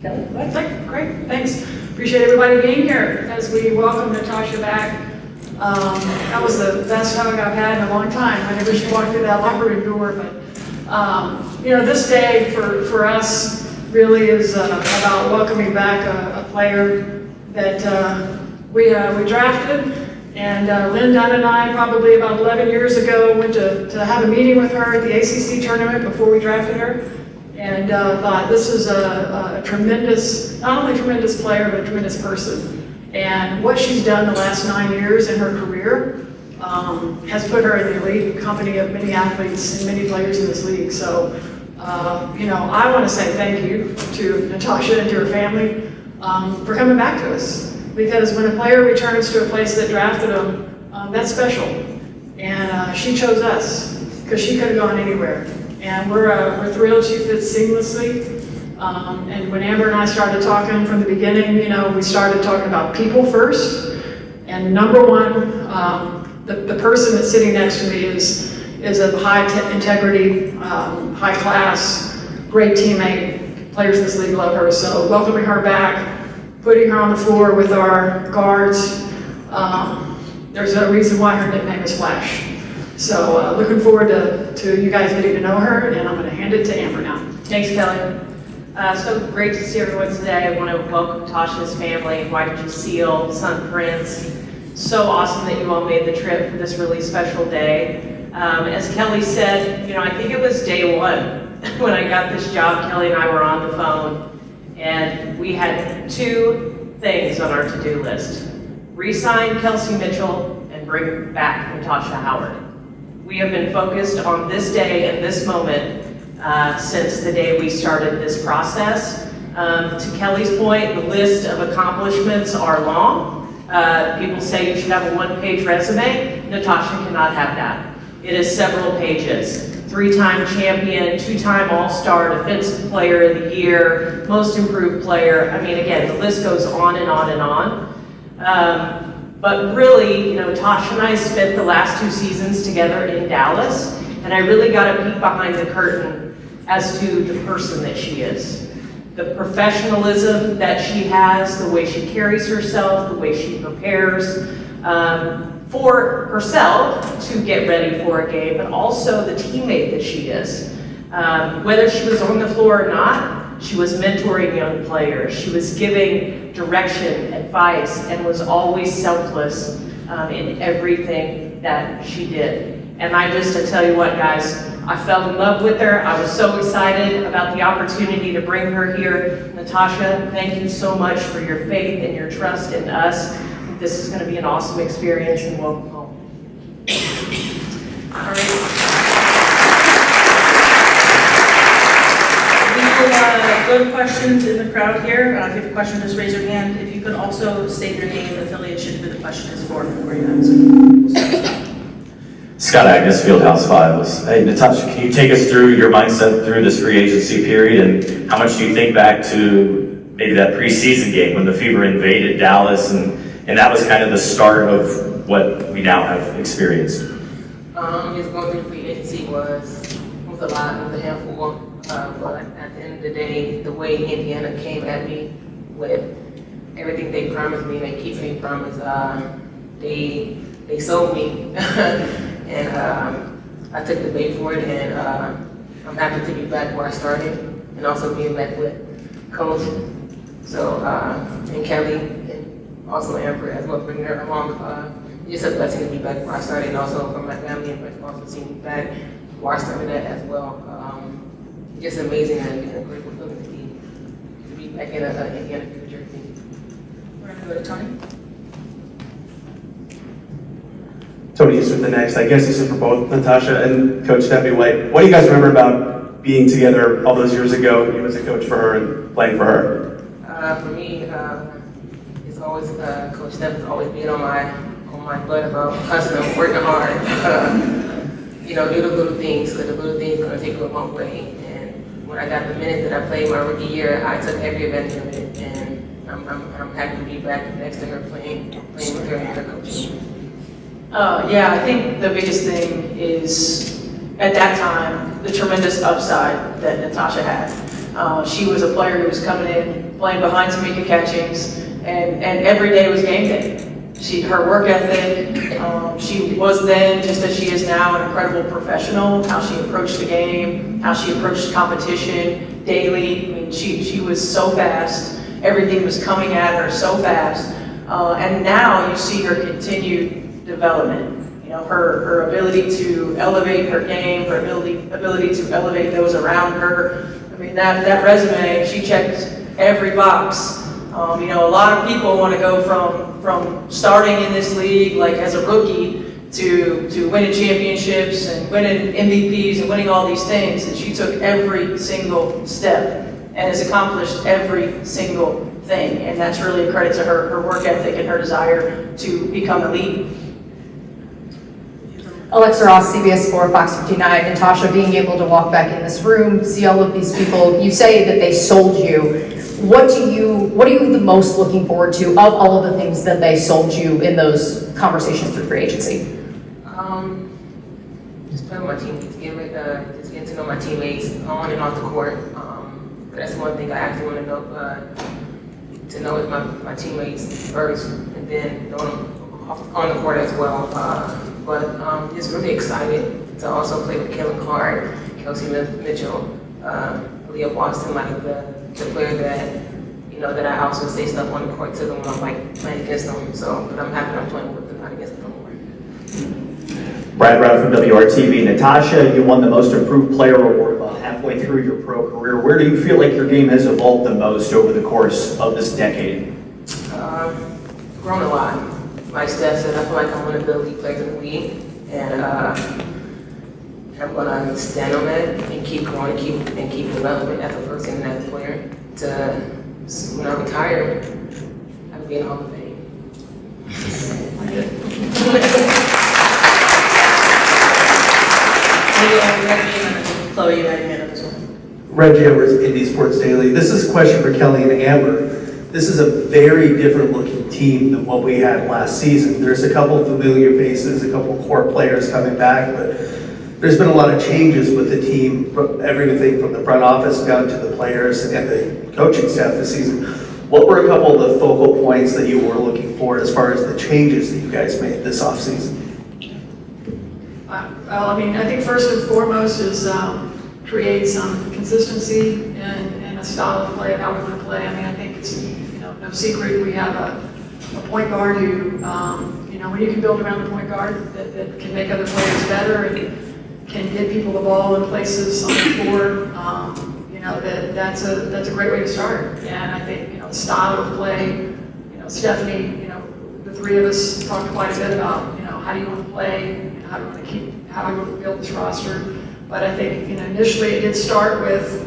Great, thanks. Appreciate everybody being here as we welcome Natasha back. That was the best hug I've had in a long time whenever she walked through that locker room door. But this day for us really is about welcoming back a player that we drafted. And Lynn Dunn and I, probably about 11 years ago, went to have a meeting with her at the ACC tournament before we drafted her. And thought this is a tremendous, not only tremendous player, but a tremendous person. And what she's done the last 9 years in her career has put her in the elite company of many athletes and many players in this league. So, I want to say thank you to Natasha and to her family for coming back to us. Because when a player returns to a place that drafted them, that's special. And she chose us because she could have gone anywhere. And we're thrilled she fits seamlessly. And when Amber and I started talking from the beginning, we started talking about people first. And number one, the person that's sitting next to me is of high integrity, high class, great teammate. Players in this league love her. So welcoming her back, putting her on the floor with our guards. There's a reason why her nickname is Flash. So looking forward to you guys getting to know her, and I'm going to hand it to Amber now. Thanks, Kelly. So great to see everyone today. I want to welcome Tasha's family, wife Lucille, son Prince. So awesome that you all made the trip for this really special day. As Kelly said, I think it was day one when I got this job. Kelly and I were on the phone, and we had two things on our to-do list: re-sign Kelsey Mitchell and bring back Natasha Howard. We have been focused on this day and this moment since the day we started this process. To Kelly's point, the list of accomplishments are long. People say you should have a one-page resume. Natasha cannot have that. It is several pages. 3-time champion, 2-time All-Star, Defensive Player of the Year, Most Improved Player. I mean, again, the list goes on and on and on. But really, Tasha and I spent the last 2 seasons together in Dallas, and I really got a peek behind the curtain as to the person that she is. The professionalism that she has, the way she carries herself, the way she prepares for herself to get ready for a game, but also the teammate that she is. Whether she was on the floor or not, she was mentoring young players. She was giving direction, advice, and was always selfless in everything that she did. And to tell you what, guys, I fell in love with her. I was so excited about the opportunity to bring her here. Natasha, thank you so much for your faith and your trust in us. This is going to be an awesome experience, and welcome home. All right. Go to questions in the crowd here. If you have a question, just raise your hand. If you could also state your name and affiliation who the question is for before you answer. Scott Agness, Fieldhouse 5. Hey, Natasha, can you take us through your mindset through this free agency period, and how much do you think back to maybe that preseason game when the Fever invaded Dallas, and that was kind of the start of what we now have experienced? Just going through free agency was a lot, it was a handful. But at the end of the day, the way Indiana came at me with everything they promised me, they keep me promised. They sold me, and I took the bait for it. And I'm happy to be back where I started, and also being back with Coach. So and Kelly, and also Amber as well, bringing her along. It's just a blessing to be back where I started, and also for my family and friends also seeing me back where I started at as well. Just amazing and a grateful feeling to be back in Indiana future. We're going to go to Tony. Tony is with the next. I guess this is for both Natasha and Coach Debbie White. What do you guys remember about being together all those years ago, you as a coach for her and playing for her? For me, it's always Coach Debbie's always being on my butt about hustling, working hard. Do the little things, because the little things are going to take you a long way. When I got the minutes that I played my rookie year, I took every advantage of it, and I'm happy to be back next to her playing with her and her coach. I think the biggest thing is, at that time, the tremendous upside that Natasha had. She was a player who was coming in, playing behind Tamika Catchings, and every day was game day. Her work ethic, she was then, just as she is now, an incredible professional, how she approached the game, how she approached competition daily. I mean, she was so fast. Everything was coming at her so fast. And now you see her continued development. You know, her ability to elevate her game, her ability to elevate those around her. I mean, that resume, she checked every box. You know, a lot of people want to go from starting in this league, like as a rookie, to winning championships and winning MVPs and winning all these things. And she took every single step and has accomplished every single thing. And that's really a credit to her work ethic and her desire to become elite. Alexa Ross, CBS 4, Fox 59. Natasha, being able to walk back in this room, see all of these people, you say that they sold you. What are you the most looking forward to of all of the things that they sold you in those conversations through free agency? Just playing with my team, just getting to know my teammates on and off the court. But that's one thing I actually want to know is my teammates first, and then on the court as well. But just really excited to also play with Kelly Clark, Kelsey Mitchell, Leah Boston, like the player that, you know, that I also say stuff on the court to them when I'm like playing against them. So, but I'm happy I'm playing with them, not against them anymore. Brad Brown from WRTV. Natasha, you won the Most Improved Player Award about halfway through your pro career. Where do you feel like your game has evolved the most over the course of this decade? Grown a lot. Like Steph said, I feel like I'm one of the elite players in the league, and I'm gonna stand on that and keep going, and keep developing as a person and as a player. To when I retire, I'll be in the Hall of Fame. Chloe, you had your hand up as well. Reggie Edwards, Indy Sports Daily. This is a question for Kelly and Amber. This is a very different looking team than what we had last season. There's a couple familiar faces, a couple core players coming back, but there's been a lot of changes with the team, everything from the front office down to the players and the coaching staff this season. What were a couple of the focal points that you were looking for as far as the changes that you guys made this offseason? Well, I mean, I think first and foremost is create some consistency in a style of play and how we want to play. I mean, I think it's, you know, no secret we have a point guard who, you know, when you can build around the point guard that can make other players better and can get people the ball in places on the floor, you know, that's a great way to start. And I think, you know, the style of play, you know, Stephanie, you know, the three of us talked quite a bit about, you know, how do you want to play, you know, how do you want to build this roster. But I think, you know, initially it did start with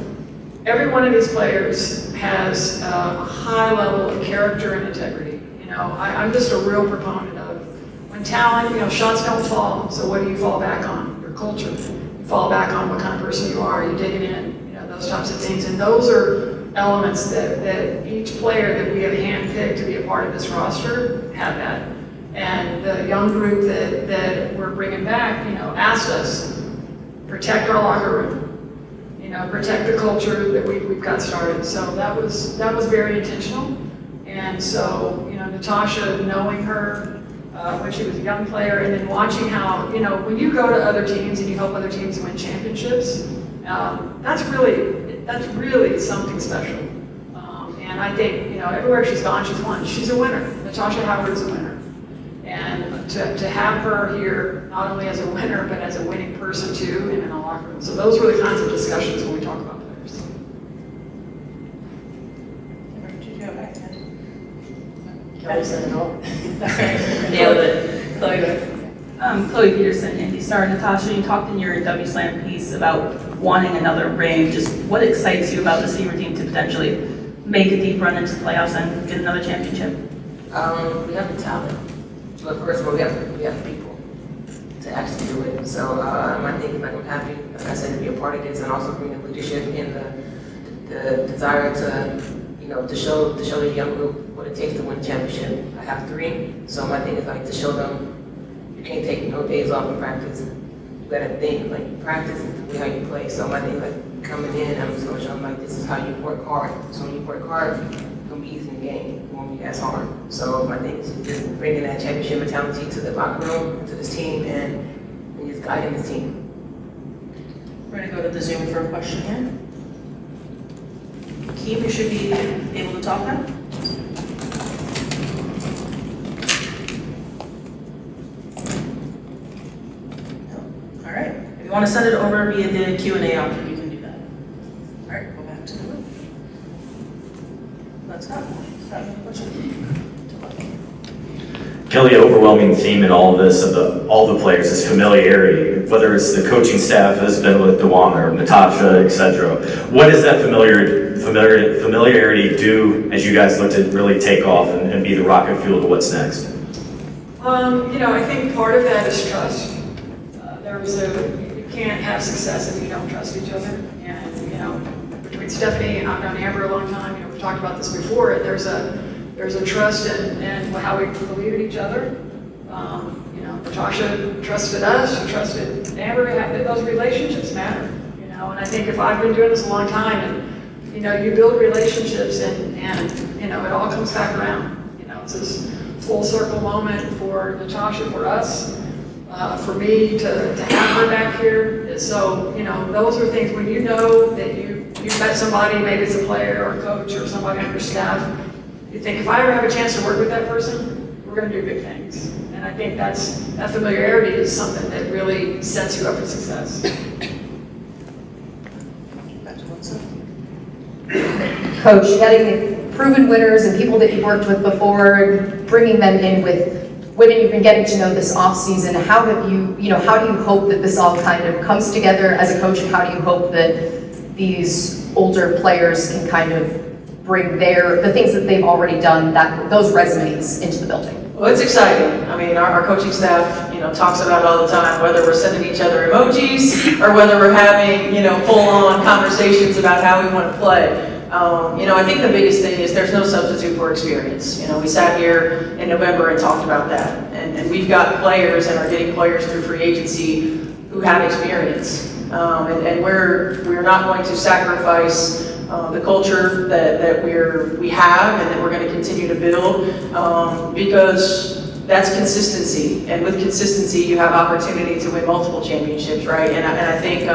every one of these players has a high level of character and integrity. You know, I'm just a real proponent of when talent, you know, shots don't fall. So what do you fall back on? Your culture. You fall back on what kind of person you are. You dig it in, you know, those types of things. And those are elements that each player that we have handpicked to be a part of this roster have that. And the young group that we're bringing back, you know, asked us, protect our locker room, you know, protect the culture that we've got started. So that was very intentional. And so, you know, Natasha, knowing her when she was a young player, and then watching how, you know, when you go to other teams and you help other teams win championships, that's really something special. And I think, you know, everywhere she's gone, she's won. She's a winner. Natasha Howard's a winner. And to have her here, not only as a winner, but as a winning person too, and in a locker room. So those were the kinds of discussions when we talk about players. Did you have back then? Kelly said it all. Nailed it. Chloe, go ahead. Chloe Peterson, Indy Star. Natasha, you talked in your W Slam piece about wanting another ring. Just what excites you about the Seaver team to potentially make a deep run into the playoffs and get another championship? We have the talent. But first of all, we have people to actually do it. So my thing is, like, I'm happy, like I said, to be a part of this, and also bring the leadership and the desire to, you know, to show the young group what it takes to win a championship. I have 3, so my thing is like to show them you can't take no days off in practice. You gotta think, like, practice is the way how you play. So my thing is like coming in, I'm just gonna show them like, this is how you work hard. So when you work hard, it's gonna be easy in the game. It won't be as hard. So I think it's just bringing that championship mentality to the locker room, to this team, and just guiding the team. We're gonna go to the Zoom for a question here. Keem, you should be able to talk now. No. All right, if you want to send it over via the Q&A option, you can do that. All right, go back to the room. Let's go. Start with the question. Kelly, overwhelming theme in all of this of all the players is familiarity, whether it's the coaching staff has been with DeJuan or Natasha, etc. What does that familiarity do as you guys look to really take off and be the rocket fuel to what's next? I think part of that is trust. You can't have success if you don't trust each other. And, between Stephanie and I've known Amber a long time, we've talked about this before, there's a trust in how we believe in each other. Natasha trusted us, she trusted Amber. Those relationships matter, and I think if I've been doing this a long time, and you build relationships, and it all comes back around. It's this full circle moment for Natasha, for us, for me to have her back here. So those are things when you know that you met somebody, maybe it's a player or a coach or somebody on your staff. You think, if I ever have a chance to work with that person, we're going to do big things. And I think that familiarity is something that really sets you up for success. Coach, getting proven winners and people that you've worked with before, bringing them in with women you've been getting to know this off season, how do you hope that this all kind of comes together as a coach, and how do you hope that these older players can kind of bring the things that they've already done, those resumes into the building? Well, it's exciting. I mean, our coaching staff, talks about it all the time, whether we're sending each other emojis or whether we're having, full-on conversations about how we want to play. I think the biggest thing is there's no substitute for experience. We sat here in November and talked about that. And we've got players and are getting players through free agency who have experience. And we're not going to sacrifice the culture that we have and that we're going to continue to build, because that's consistency, and with consistency you have opportunity to win multiple championships, right? And I think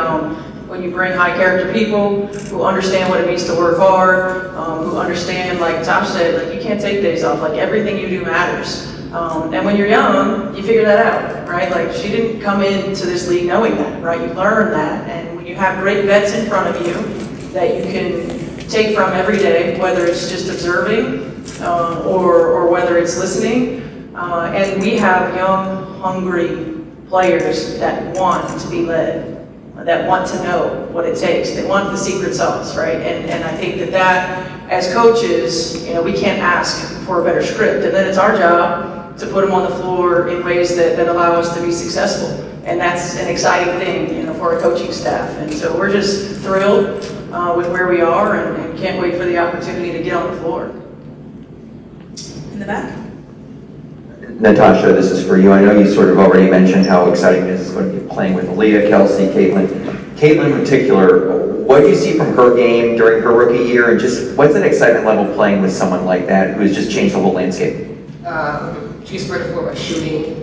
when you bring high character people who understand what it means to work hard, who understand, like Tosh said, you can't take days off, everything you do matters. And when you're young, you figure that out, right? She didn't come into this league knowing that, right? You learn that, and when you have great vets in front of you that you can take from every day, whether it's just observing or whether it's listening. And we have young, hungry players that want to be led, that want to know what it takes. They want the secret sauce, right? And I think that as coaches, we can't ask for a better script. And then it's our job to put them on the floor in ways that allow us to be successful. And that's an exciting thing, for our coaching staff. And so we're just thrilled with where we are, and can't wait for the opportunity to get on the floor. In the back. Natasha, this is for you. I know you sort of already mentioned how exciting it is going to be playing with Aaliyah, Kelsey, Caitlin. Caitlin in particular, what do you see from her game during her rookie year, and just what's that excitement level playing with someone like that who has just changed the whole landscape? She's spread the floor by shooting.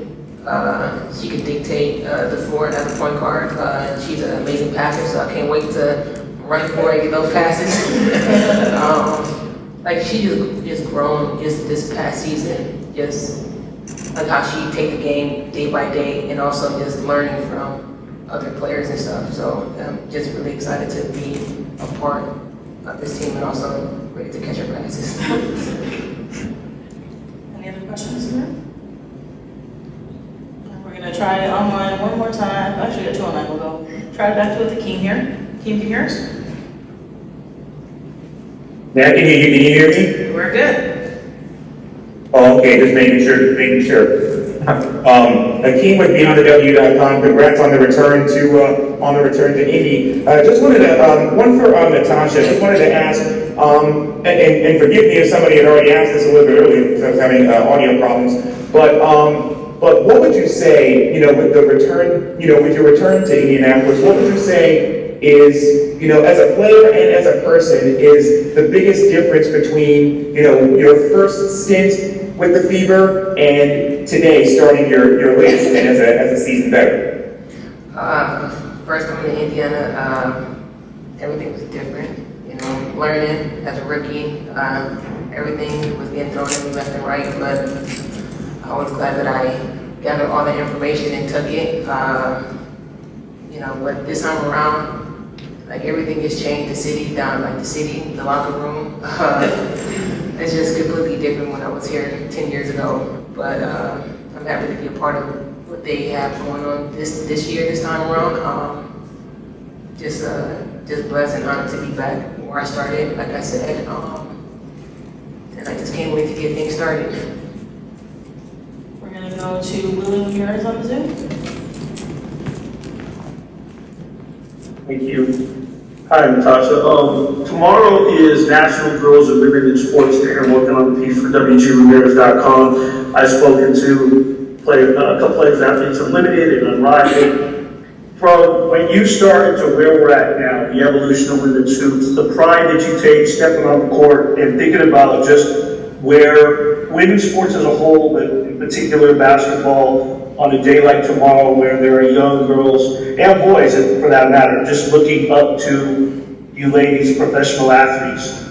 She can dictate the floor and have a point guard. She's an amazing passer, so I can't wait to run the floor and get those passes. She just grown just this past season, just how she take the game day by day, and also just learning from other players and stuff. So I'm just really excited to be a part of this team, and also ready to catch her passes. Any other questions in there? We're going to try it online one more time. Actually, got two online. We'll go try it back to the Keem here. Keem, can you hear us? Yeah, can you hear me? We're good. Oh, okay, just making sure. Akeem with BeyondTheW.com. Congrats on the return to Indy. Just wanted to one for Natasha. Just wanted to ask, and forgive me if somebody had already asked this a little bit earlier because I was having audio problems. But what would you say, with the return, with your return to Indianapolis? What would you say is, as a player and as a person, is the biggest difference between, your first stint with the Fever and today starting your latest stint as a season veteran? First coming to Indiana, everything was different. Learning as a rookie, everything was getting thrown at me left and right, but I was glad that I gathered all the information and took it. But this time around, like everything has changed. The city, the locker room, it's just completely different when I was here 10 years ago. But I'm happy to be a part of what they have going on this year, this time around. Just blessed and honored to be back where I started, like I said, and I just can't wait to get things started. We're gonna go to William Ramirez on the Zoom. Thank you. Hi, Natasha. Tomorrow is National Girls and Women in Sports Day. I'm working on the piece for WGRamirez.com. I've spoken to a couple players, athletes Unlimited and Unrivaled. From when you started to where we're at now, the evolution of women's hoops, the pride that you take stepping on the court and thinking about just where women's sports as a whole, but in particular basketball, on a day like tomorrow where there are young girls and boys, for that matter, just looking up to you ladies, professional athletes?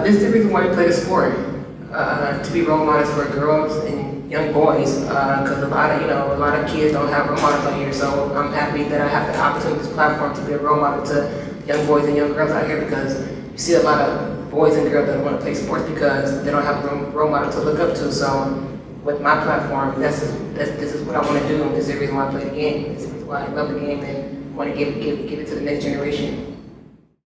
This is the reason why we play the sport, to be role models for girls and young boys, because a lot of kids don't have role models out here, so I'm happy that I have the opportunity, this platform, to be a role model to young boys and young girls out here, because you see a lot of boys and girls that want to play sports because they don't have a role model to look up to. So with my platform, this is what I want to do, and this is the reason why I play the game. This is why I love the game and want to give it to the next generation.